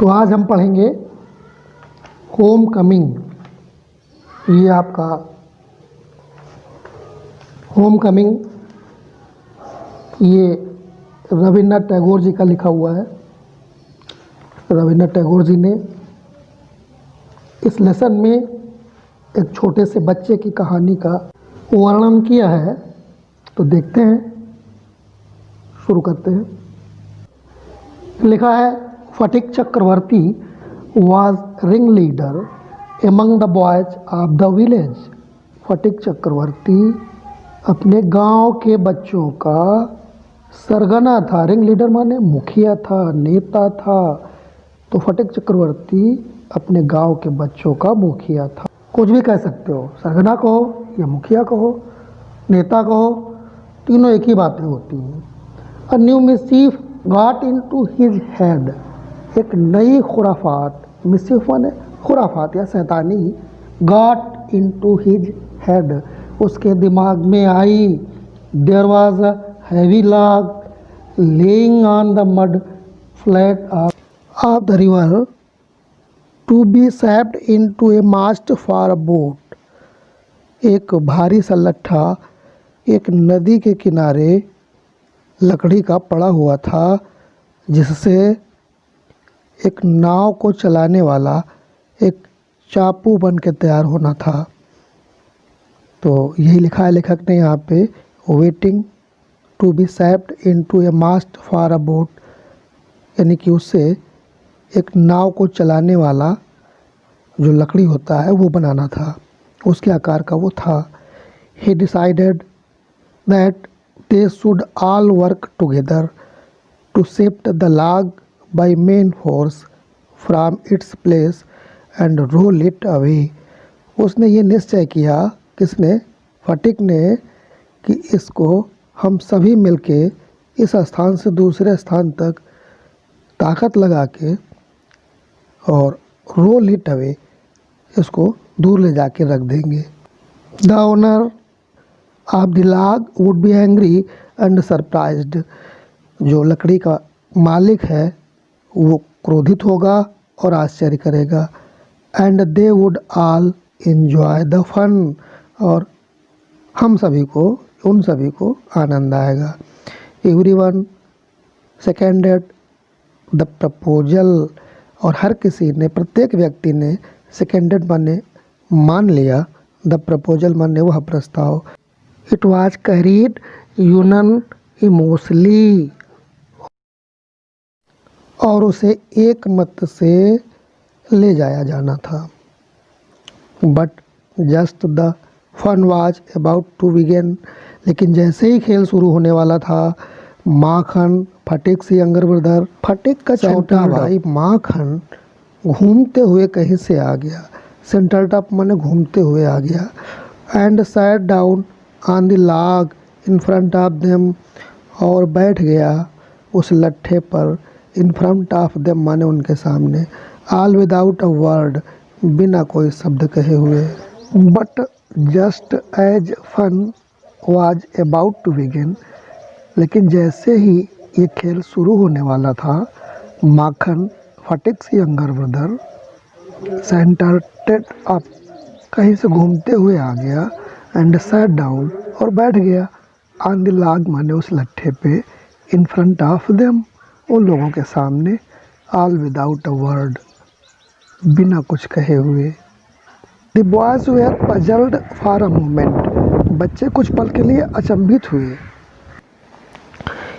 तो आज हम पढ़ेंगे होम कमिंग। ये आपका होम कमिंग ये रविन्द्रनाथ टैगोर जी का लिखा हुआ है। रविन्द्रनाथ टैगोर जी ने इस लेसन में एक छोटे से बच्चे की कहानी का वर्णन किया है। तो देखते हैं, शुरू करते हैं। लिखा है, फटिक चक्रवर्ती was ringleader among the boys of the village। फटिक चक्रवर्ती अपने गांव के बच्चों का सरगना था। रिंग लीडर माने मुखिया था, नेता था। तो फटिक चक्रवर्ती अपने गांव के बच्चों का मुखिया था। कुछ भी कह सकते हो, सरगना कहो या मुखिया कहो, नेता कहो, तीनों एक ही बातें होती हैं। A new mischief got into his head। एक नई खुराफात, मिसिफ माने खुराफात या शैतानी, गॉट इनटू हिज हेड, उसके दिमाग में आई। There was a heavy log lying on the mud flat of the river to be shaped into a mast for a boat. एक भारी सा लट्ठा एक नदी के किनारे लकड़ी का पड़ा हुआ था, जिससे एक नाव को चलाने वाला एक चापू बन के तैयार होना था। तो यही लिखा है लेखक ने यहाँ पे, waiting to be shaped into a mast for a boat, यानी कि उससे एक नाव को चलाने वाला जो लकड़ी होता है वो बनाना था, उसके आकार का वो था। He decided that they should all work together to shift the log by main force from its place and roll it away। उसने ये निश्चय किया, किसने? फटिक ने, कि इसको हम सभी मिलके इस स्थान से दूसरे स्थान तक ताकत लगा के और रोल इट अवे, इसको दूर ले जाके रख देंगे। The owner of the log would be angry and surprised. जो लकड़ी का मालिक है वो क्रोधित होगा और आश्चर्य करेगा। And they would all enjoy the fun, और हम सभी को, उन सभी को आनंद आएगा। एवरीवन सेकेंडेड द प्रपोजल, और हर किसी ने, प्रत्येक व्यक्ति ने सेकेंडेड माने मान लिया, द प्रपोजल माने वह प्रस्ताव। इट वाज कैरीड यूनानिमसली, और उसे एक मत से ले जाया जाना था। But just the fun was about to begin, लेकिन जैसे ही खेल शुरू होने वाला था, माखन, फटिक से यंगर ब्रदर, फटिक का छोटा भाई माखन घूमते हुए कहीं से आ गया। सेंटर टॉप माने घूमते हुए आ गया। And sat down on the log in front of them, और बैठ गया उस लट्ठे पर, इन फ्रंट ऑफ देम माने उनके सामने। ऑल विदाउट अ वर्ड, बिना कोई शब्द कहे हुए। But just as fun was about to begin, लेकिन जैसे ही ये खेल शुरू होने वाला था, Makhan, Phatik's younger brother, sauntered up, कहीं से घूमते हुए आ गया। एंड सैट डाउन, और बैठ गया। ऑन द लॉग माने उस लट्ठे पे, इन फ्रंट ऑफ देम, उन लोगों के सामने। ऑल विदाउट अ वर्ड, बिना कुछ कहे हुए। The boys were puzzled for a moment, बच्चे कुछ पल के लिए अचंभित हुए।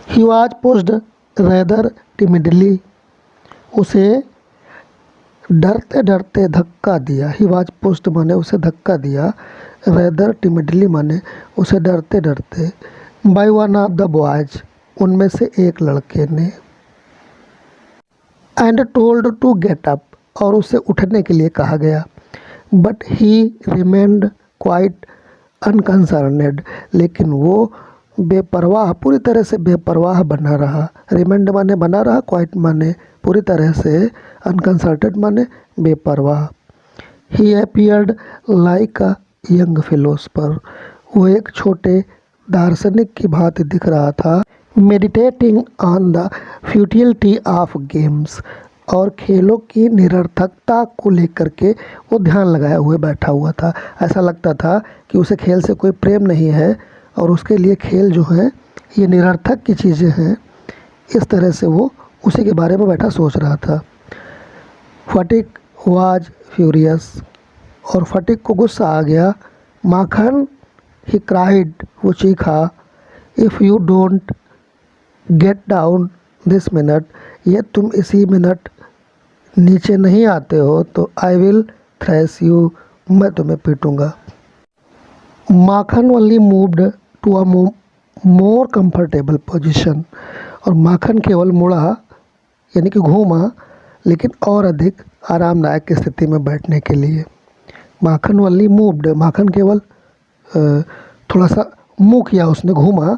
He was pushed rather timidly, उसे डरते डरते धक्का दिया। ही वॉज पुश्ड माने उसे धक्का दिया, रेदर टिमिडली माने उसे डरते डरते। By one of the boys, उनमें से एक लड़के ने। And told to get up, और उसे उठने के लिए कहा गया। But he remained quite unconcerned, लेकिन वो बेपरवाह, पूरी तरह से बेपरवाह बना रहा। रिमेंड माने बना रहा, क्वाइट माने पूरी तरह से, अनकंसर्टेड माने बेपरवाह। He appeared like a young philosopher, वो एक छोटे दार्शनिक की भांति दिख रहा था। Meditating on the futility of games, और खेलों की निरर्थकता को लेकर के वो ध्यान लगाए हुए बैठा हुआ था। ऐसा लगता था कि उसे खेल से कोई प्रेम नहीं है और उसके लिए खेल जो है ये निरर्थक की चीज़ें हैं। इस तरह से वो उसी के बारे में बैठा सोच रहा था। फटिक वाज फ्यूरियस, और फटिक को गुस्सा आ गया। माखन, ही क्राइड, वो चीखा, if you don't get down this minute, ये तुम इसी मिनट नीचे नहीं आते हो तो आई विल थ्रेस यू, मैं तुम्हें पीटूँगा। Makhan only moved to a more comfortable position, और माखन केवल मुड़ा यानी कि घूमा, लेकिन और अधिक आरामदायक स्थिति में बैठने के लिए। माखन ओनली मूव्ड, माखन केवल थोड़ा सा मुँह किया उसने, घूमा,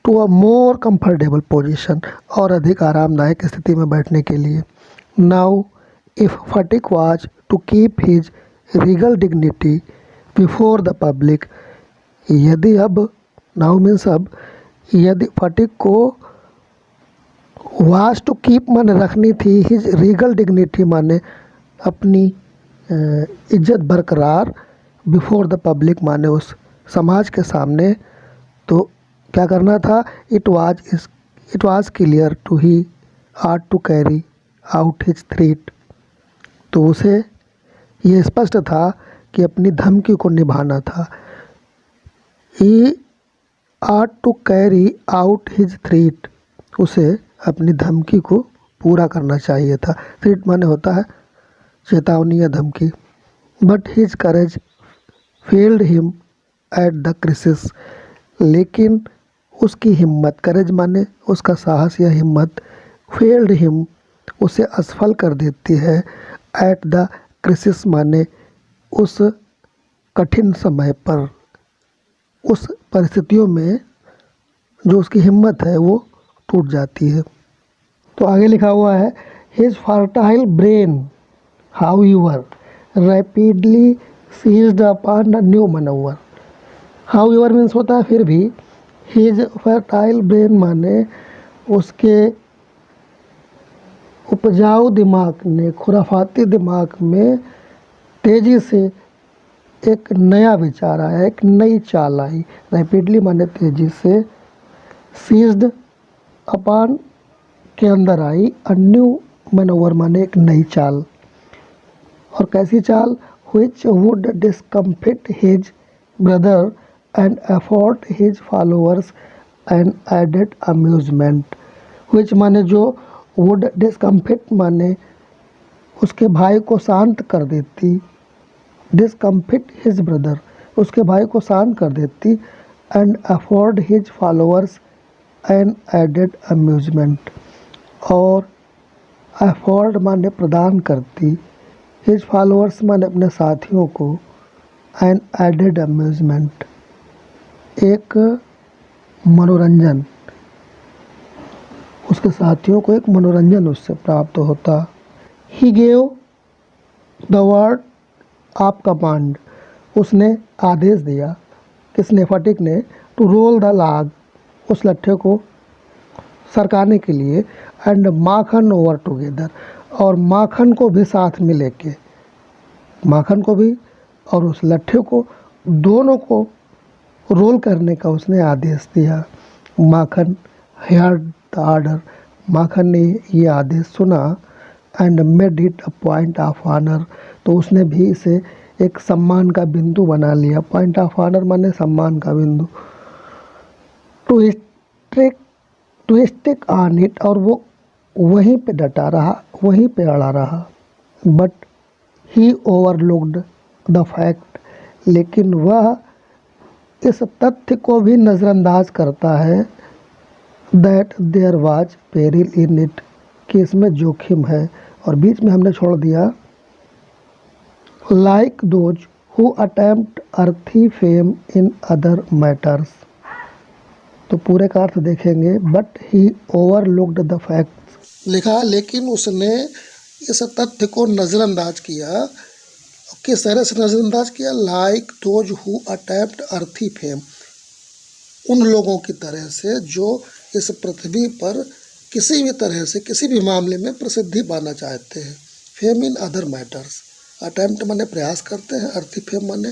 to a more comfortable position, और अधिक आरामदायक स्थिति में बैठने के लिए। Now if Phatik was to keep his regal dignity before the public, यदि अब, नाउ मीन्स अब, यदि फटिक को वाज टू कीप माने रखनी थी, हिज रीगल डिग्निटी माने अपनी इज्जत बरकरार, बिफोर द पब्लिक माने उस समाज के सामने, तो क्या करना था? It was clear to he art to carry out his threat, तो उसे ये स्पष्ट था कि अपनी धमकी को निभाना था। He art to carry out his threat, उसे अपनी धमकी को पूरा करना चाहिए था। थ्रेट माने होता है चेतावनी या धमकी। But his courage failed him at the crisis, लेकिन उसकी हिम्मत, करेज माने उसका साहस या हिम्मत, फेल्ड हिम, उसे असफल कर देती है। एट द क्रिसिस माने उस कठिन समय पर, उस परिस्थितियों में जो उसकी हिम्मत है वो टूट जाती है। तो आगे लिखा हुआ है, his fertile brain however rapidly seized upon the new manoeuvre. However means होता है फिर भी, हिज फर्टाइल ब्रेन माने उसके उपजाऊ दिमाग ने, खुराफाती दिमाग में तेज़ी से एक नया विचार आया, एक नई चाल आई। रैपिडली माने तेज़ी से, सीज्ड अपॉन के अंदर आई, अ न्यू मैनोवर माने एक नई चाल। और कैसी चाल? which would discomfit his brother and afford his followers an added amusement। which माने जो, would discomfit माने उसके भाई को शांत कर देती, discomfit his brother उसके भाई को शांत कर देती, and afford his followers an added amusement, और afford माने प्रदान करती, his followers माने अपने साथियों को, an added amusement एक मनोरंजन, उसके साथियों को एक मनोरंजन उससे प्राप्त होता। He gave the word of command, उसने आदेश दिया, किसने? फटिक ने, टू रोल द लॉग, उस लट्ठे को सरकाने के लिए, एंड माखन ओवर टुगेदर, और माखन को भी साथ में लेके, माखन को भी और उस लट्ठे को, दोनों को रोल करने का उसने आदेश दिया। Makhan heard the order, Makhan ने ये आदेश सुना, and made it a point of honour, तो उसने भी इसे एक सम्मान का बिंदु बना लिया। पॉइंट ऑफ ऑनर माने सम्मान का बिंदु। टू स्टिक ऑन इट, और वो वहीं पे डटा रहा, वहीं पे अड़ा रहा। But he overlooked the fact, लेकिन वह इस तथ्य को भी नज़रअंदाज करता है, that there was peril in it, कि इसमें जोखिम है। और बीच में हमने छोड़ दिया, लाइक दोज हु अटेम्प्ट अर्थी फेम इन अदर मैटर्स, तो पूरे का अर्थ देखेंगे। But he overlooked the facts, लिखा लेकिन उसने इस तथ्य को नज़रअंदाज किया। किस तरह से नज़रअंदाज किया? लाइक दोज हु अटेम्प्ट अर्थी फेम, उन लोगों की तरह से जो इस पृथ्वी पर किसी भी तरह से किसी भी मामले में प्रसिद्धि पाना चाहते हैं। Fame in other matters, attempt माने प्रयास करते हैं, अर्थी फेम माने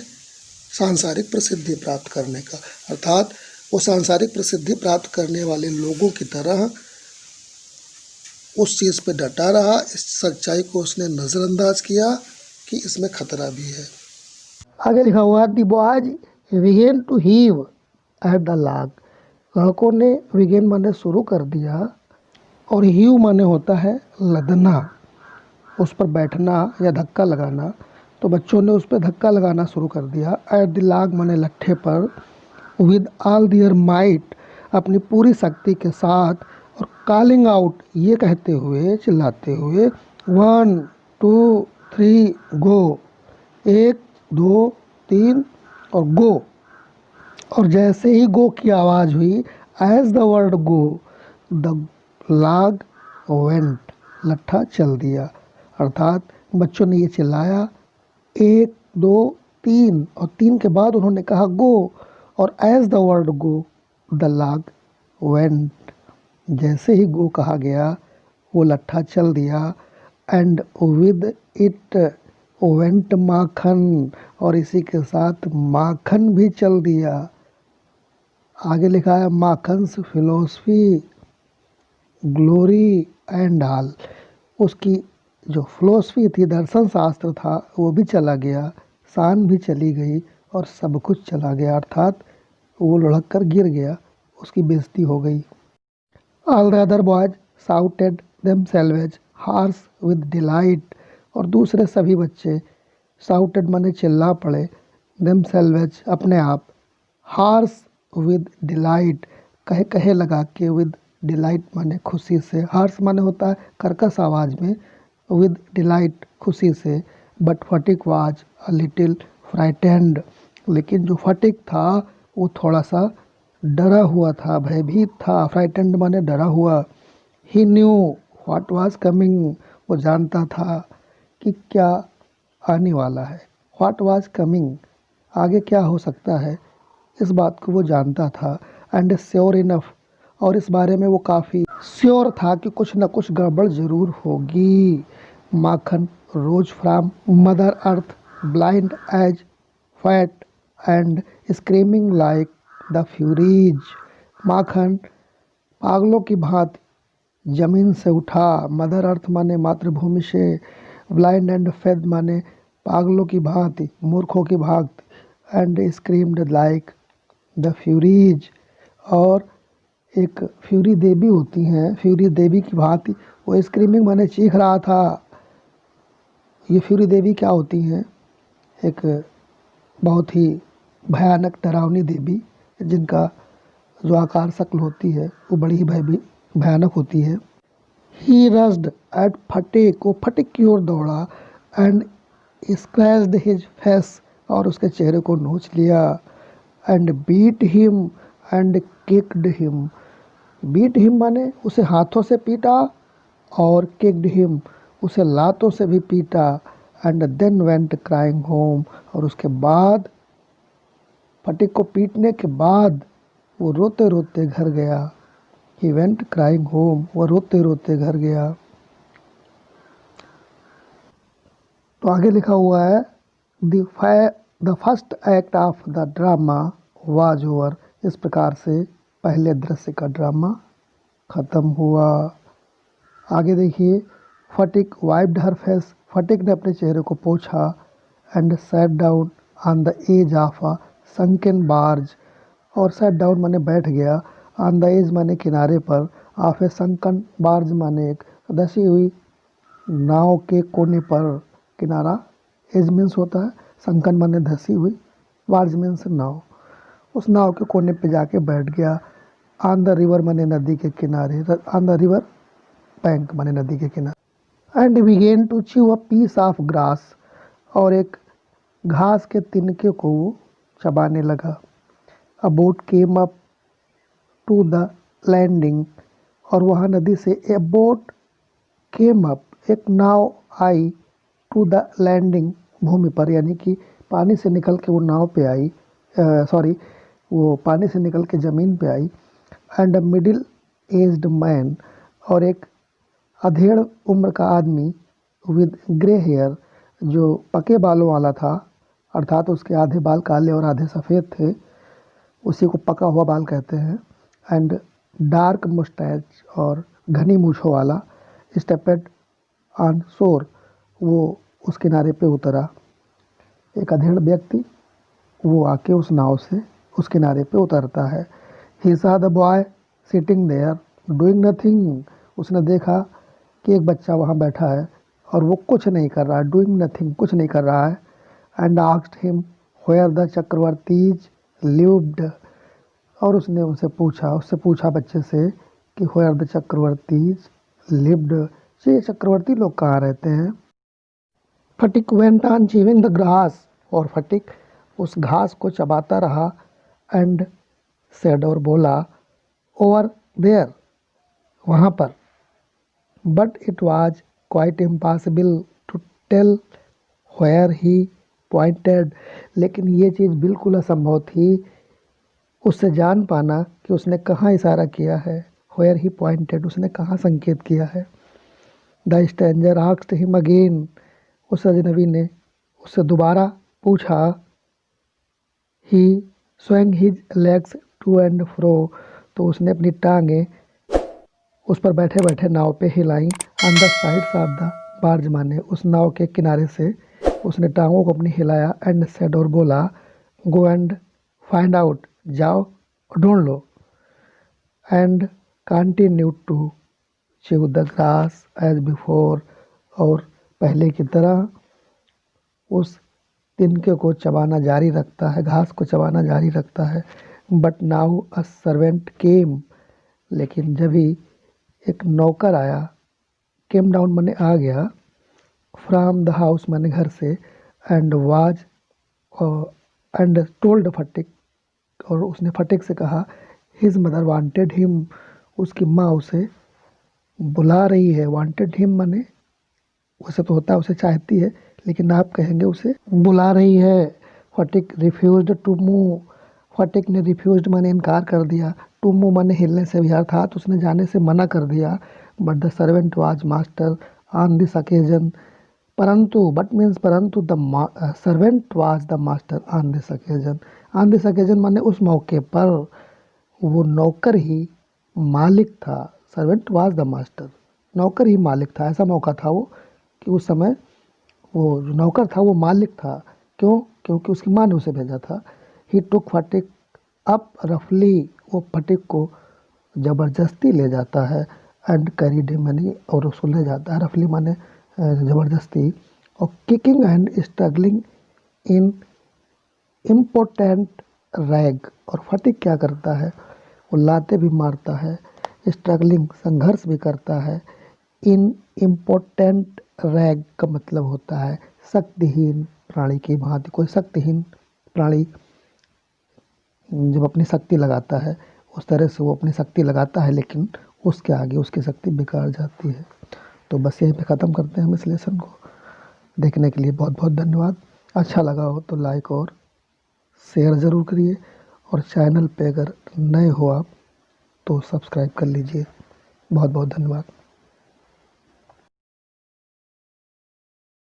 सांसारिक प्रसिद्धि प्राप्त करने का, अर्थात वो सांसारिक प्रसिद्धि प्राप्त करने वाले लोगों की तरह उस चीज़ पे डटा रहा, इस सच्चाई को उसने नज़रअंदाज किया कि इसमें खतरा भी है। आगे लिखा हुआ the boys began to heave at the log, लड़कों ने बिगेन माने शुरू कर दिया और हीव माने होता है लदना, उस पर बैठना या धक्का लगाना। तो बच्चों ने उस पर धक्का लगाना शुरू कर दिया। एट द लॉग माने लट्ठे पर, विद ऑल देयर माइट अपनी पूरी शक्ति के साथ, और कॉलिंग आउट ये कहते हुए, चिल्लाते हुए, 1 2 3 गो, 1 2 3 और गो। और जैसे ही गो की आवाज़ हुई, as the word go the log went, लट्ठा चल दिया। अर्थात बच्चों ने ये चिल्लाया 1 2 3 और 3 के बाद उन्होंने कहा गो, और as the word go the log went, जैसे ही गो कहा गया वो लट्ठा चल दिया। And with it went Makhan, और इसी के साथ माखन भी चल दिया। आगे लिखा है माखन्स फिलोसफी ग्लोरी एंड ऑल, उसकी जो फिलोसफी थी, दर्शन शास्त्र था, वो भी चला गया, शान भी चली गई और सब कुछ चला गया। अर्थात वो लुढ़क कर गिर गया, उसकी बेइज्जती हो गई। All the other boys shouted themselves hoarse with delight, और दूसरे सभी बच्चे शाउटेड माने चिल्ला पड़े, देमसेल्व्स अपने आप, हार्स विद डिलाइट कहे कहे लगा के, विद डिलाइट माने खुशी से, हार्स माने होता है कर्कश आवाज़ में, विद डिलाइट खुशी से। But Phatik was a little frightened, लेकिन जो फटिक था वो थोड़ा सा डरा हुआ था, भयभीत था। फ्राइटेंड माने डरा हुआ। ही न्यू व्हाट वाज कमिंग, वो जानता था कि क्या आने वाला है। व्हाट वाज कमिंग, आगे क्या हो सकता है, इस बात को वो जानता था। एंड श्योर इनफ, और इस बारे में वो काफ़ी श्योर था कि कुछ न कुछ गड़बड़ ज़रूर होगी। Makhan rose from mother earth blind as fate and screaming like the furies, Makhan पागलों की भांति जमीन से उठा, मदर अर्थ माने मातृभूमि से, ब्लाइंड एंड फेद माने पागलों की भांति, मूर्खों की भांति, and screamed like the Furies, और एक फ्यूरी देवी होती हैं, फ्यूरी देवी की भांति वो स्क्रीमिंग माने चीख रहा था। ये फ्यूरी देवी क्या होती हैं, एक बहुत ही भयानक डरावनी देवी, जिनका जो आकार शक्ल होती है वो बड़ी ही भयानक होती है। ही रस्ड एट फटिक, वो फटिक की ओर दौड़ा, एंड स्क्रैच्ड हिज फेस, और उसके चेहरे को नोच लिया। And beat him and kicked him, beat him माने उसे हाथों से पीटा, और किक्ड हिम उसे लातों से भी पीटा। And then went crying home, और उसके बाद फटिक को पीटने के बाद वो रोते रोते घर गया। ही वेंट क्राइंग होम, वो रोते रोते घर गया। तो आगे लिखा हुआ है the first act of the drama was over, इस प्रकार से पहले दृश्य का ड्रामा ख़त्म हुआ। आगे देखिए, फटिक वाइप्ड हर फेस, फटिक ने अपने चेहरे को पोंछा। And sat down on the edge of a sunken barge, और सैट डाउन माने बैठ गया, ऑन द एज माने किनारे पर, ऑफ ए संकन बार्ज माने एक धसी हुई नाव के कोने पर। किनारा एज मीन्स होता है, संकन माने धसी हुई, बार्ज मीन्स नाव। उस नाव के कोने पे जाके बैठ गया। ऑन द रिवर माने नदी के किनारे, ऑन द रिवर बैंक माने नदी के किनारे। And began to chew a piece of grass, और एक घास के तिनके को चबाने लगा। A boat came up to the landing, और वहाँ नदी से ए बोट केम अप, एक नाव आई, टू द लैंडिंग भूमि पर, यानी कि पानी से निकल के वो नाव पे आई, वो पानी से निकल के ज़मीन पे आई। And a middle aged man, और एक अधेड़ उम्र का आदमी विद ग्रे हेयर, जो पके बालों वाला था, अर्थात उसके आधे बाल काले और आधे सफ़ेद थे, उसी को पका हुआ बाल कहते हैं। एंड डार्क मुस्टैच, और घनी मूछों वाला, स्टेपेड ऑन शोर, वो उस किनारे पे उतरा। एक अधेड़ व्यक्ति वो आके उस नाव से उस किनारे पे उतरता है। He saw the boy sitting there doing nothing. उसने देखा कि एक बच्चा वहाँ बैठा है और वो कुछ नहीं कर रहा है, डूइंग नथिंग, कुछ नहीं कर रहा है। And asked him where the Chakravarties lived. और उससे पूछा बच्चे से कि वेयर द चक्रवर्तीज लिव्ड, ये चक्रवर्ती लोग कहाँ रहते हैं। Phatik went on chewing the grass, और फटिक उस घास को चबाता रहा। एंड सेड, और बोला, ओवर देयर, वहाँ पर। But it was quite impossible to tell where he pointed. लेकिन ये चीज़ बिल्कुल असंभव थी उससे जान पाना कि उसने कहाँ इशारा किया है। वेयर ही पॉइंटेड, उसने कहाँ संकेत किया है। The stranger asked him again, उस अजनबी ने उससे दोबारा पूछा। He swing his legs to and fro, तो उसने अपनी टांगें उस पर बैठे बैठे नाव पे हिलाई। On the sides of the barge, माने उस नाव के किनारे से उसने टांगों को अपनी हिलाया। एंड सेड, और बोला, गो एंड फाइंड आउट, जाओ और ढूंढ लो। And continue to chew the grass as before, और पहले की तरह उस तिनके को चबाना जारी रखता है, घास को चबाना जारी रखता है। बट नाउ अ सर्वेंट केम, लेकिन जब ही एक नौकर आया, केम डाउन माने आ गया, फ्रॉम द हाउस माने घर से, एंड वाज एंड टोल्ड फटिक, और उसने फटिक से कहा, हिज मदर वांटेड हिम, उसकी माँ उसे बुला रही है। वांटेड हिम माने वैसे तो होता है उसे चाहती है, लेकिन आप कहेंगे उसे बुला रही है। फटिक रिफ्यूज्ड टू मूव, फटिक ने रिफ्यूज्ड माने इनकार कर दिया, टू मूव माने हिलने से भी, अर्थात उसने जाने से मना कर दिया। But the servant was master on this occasion, परंतु बट मीन्स परंतु the servant was the master on this occasion. On this occasion माने उस मौके पर वो नौकर ही मालिक था। सर्वेंट वाज द मास्टर, नौकर ही मालिक था। ऐसा मौका था वो कि उस समय वो जो नौकर था वो मालिक था। क्यों? क्योंकि उसकी माँ ने उसे भेजा था। ही टुक फटिक अप रफली, वो फटिक को ज़बरदस्ती ले जाता है। एंड कैरीड हिम मनी, और उसको ले जाता है, रफली माने ज़बरदस्ती। और kicking and struggling in important rag, और फटिक क्या करता है, वो लाते भी मारता है, स्ट्रगलिंग संघर्ष भी करता है। इन इम्पोर्टेंट रैग का मतलब होता है शक्तिहीन प्राणी की भांति। कोई शक्तिहीन प्राणी जब अपनी शक्ति लगाता है उस तरह से वो अपनी शक्ति लगाता है, लेकिन उसके आगे उसकी शक्ति बिगाड़ जाती है। तो बस यहीं पे ख़त्म करते हैं हम इस लेसन को। देखने के लिए बहुत बहुत धन्यवाद। अच्छा लगा हो तो लाइक और शेयर ज़रूर करिए, और चैनल पे अगर नए हो आप तो सब्सक्राइब कर लीजिए। बहुत बहुत धन्यवाद।